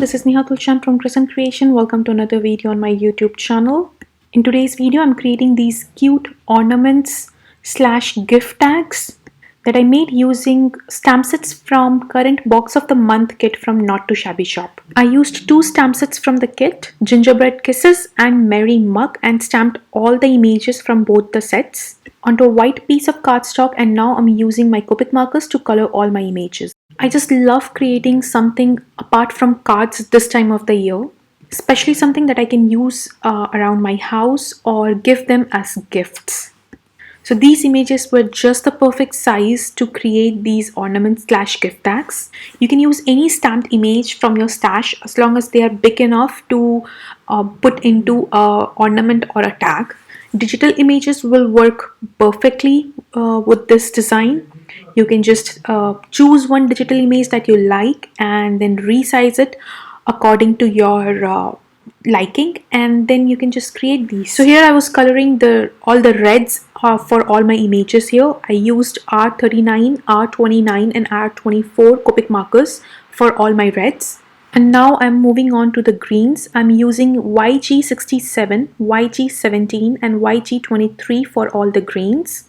this is Neha Tulsyan from Crescent Creation. Welcome to another video on my YouTube channel. In today's video, I'm creating these cute ornaments slash gift tags that I made using stamp sets from current box of the month kit from Not2Shabby Shop. I used two stamp sets from the kit, Gingerbread Kisses and Merry Mug, and stamped all the images from both the sets onto a white piece of cardstock, and now I'm using my Copic markers to color all my images. I just love creating something apart from cards this time of the year, especially something that I can use around my house or give them as gifts. So these images were just the perfect size to create these ornaments slash gift tags. You can use any stamped image from your stash as long as they are big enough to put into an ornament or a tag. Digital images will work perfectly with this design. You can just choose one digital image that you like and then resize it according to your liking, and then you can just create these. So here I was coloring all the reds for all my images here. I used R39, R29 and R24 Copic markers for all my reds. And now I'm moving on to the greens. I'm using YG67, YG17 and YG23 for all the greens.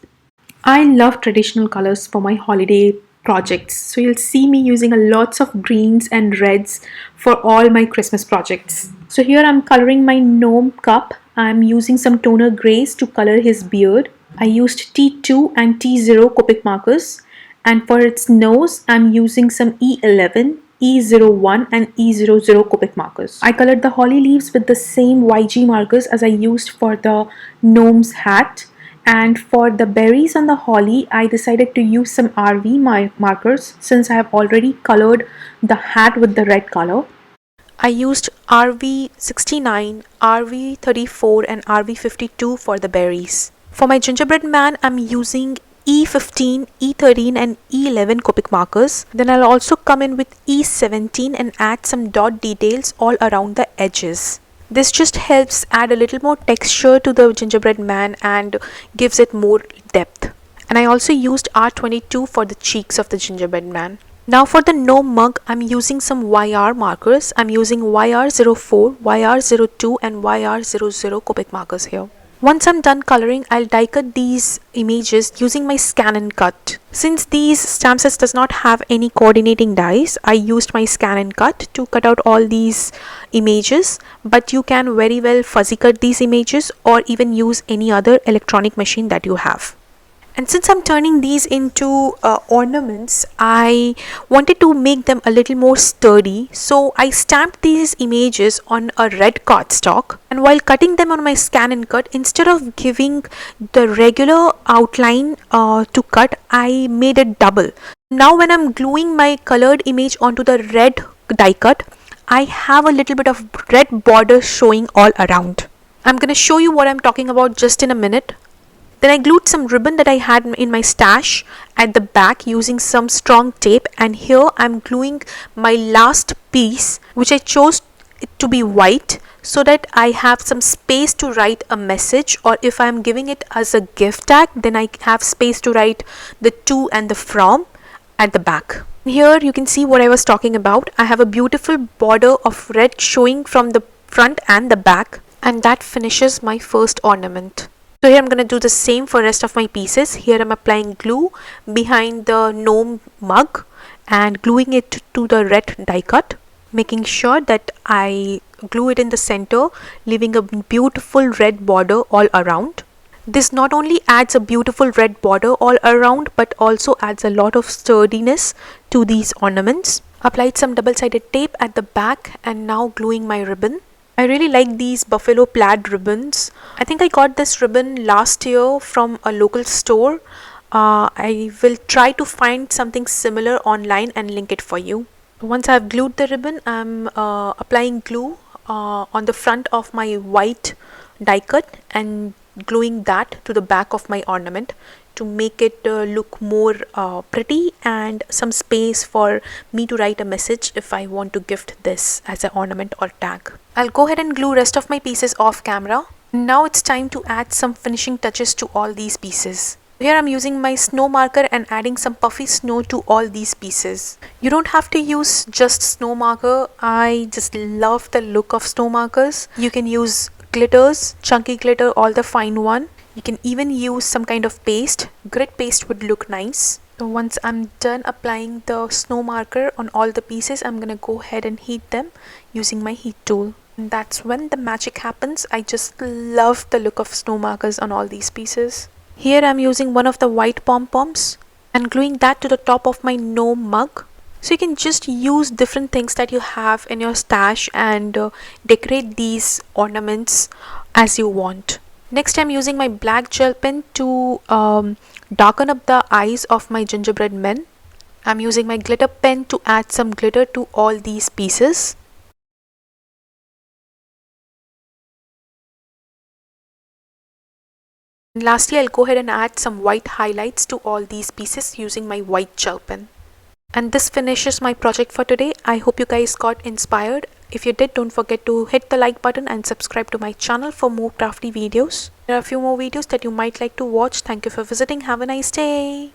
I love traditional colors for my holiday projects, so you'll see me using lots of greens and reds for all my Christmas projects. So here I'm coloring my gnome cup. I'm using some toner grays to color his beard. I used T2 and T0 Copic markers, and for its nose I'm using some E11, E01 and E00 Copic markers. I colored the holly leaves with the same YG markers as I used for the gnome's hat. And for the berries on the holly, I decided to use some RV markers since I have already colored the hat with the red color. I used RV69, RV34 and RV52 for the berries. For my gingerbread man, I'm using E15, E13 and E11 Copic markers. Then I'll also come in with E17 and add some dot details all around the edges. This just helps add a little more texture to the gingerbread man and gives it more depth. And I also used R22 for the cheeks of the gingerbread man. Now for the gnome mug, I'm using some YR markers. I'm using YR04, YR02 and YR00 Copic markers here. Once I'm done coloring, I'll die cut these images using my scan and cut. Since these stamp sets does not have any coordinating dies, I used my scan and cut to cut out all these images, but you can very well fuzzy cut these images or even use any other electronic machine that you have. And since I'm turning these into ornaments, I wanted to make them a little more sturdy. So I stamped these images on a red cardstock. And while cutting them on my scan and cut, instead of giving the regular outline to cut, I made it double. Now when I'm gluing my colored image onto the red die cut, I have a little bit of red border showing all around. I'm going to show you what I'm talking about just in a minute. Then I glued some ribbon that I had in my stash at the back using some strong tape, and here I'm gluing my last piece, which I chose it to be white so that I have some space to write a message, or if I'm giving it as a gift tag, then I have space to write the to and the from at the back. Here you can see what I was talking about. I have a beautiful border of red showing from the front and the back, and that finishes my first ornament. So here I'm going to do the same for rest of my pieces. Here I'm applying glue behind the gnome mug and gluing it to the red die cut, making sure that I glue it in the center, leaving a beautiful red border all around. This not only adds a beautiful red border all around, but also adds a lot of sturdiness to these ornaments. Applied some double-sided tape at the back and now gluing my ribbon. I really like these buffalo plaid ribbons. I think I got this ribbon last year from a local store. I will try to find something similar online and link it for you. Once I've glued the ribbon, I'm applying glue on the front of my white die cut and gluing that to the back of my ornament to make it look more pretty and some space for me to write a message if I want to gift this as an ornament or tag. I'll go ahead and glue rest of my pieces off camera. Now it's time to add some finishing touches to all these pieces. Here I'm using my snow marker and adding some puffy snow to all these pieces. You don't have to use just snow marker. I just love the look of snow markers. You can use glitters, chunky glitter, all the fine one. You can even use some kind of paste. Grit paste would look nice. So once I'm done applying the snow marker on all the pieces, I'm gonna go ahead and heat them using my heat tool. And that's when the magic happens. I just love the look of snow markers on all these pieces. Here I'm using one of the white pom-poms and gluing that to the top of my no mug. So you can just use different things that you have in your stash and decorate these ornaments as you want. Next I'm using my black gel pen to darken up the eyes of my gingerbread men. I'm using my glitter pen to add some glitter to all these pieces. And lastly, I'll go ahead and add some white highlights to all these pieces using my white gel pen. And this finishes my project for today. I hope you guys got inspired. If you did, don't forget to hit the like button and subscribe to my channel for more crafty videos. There are a few more videos that you might like to watch. Thank you for visiting. Have a nice day.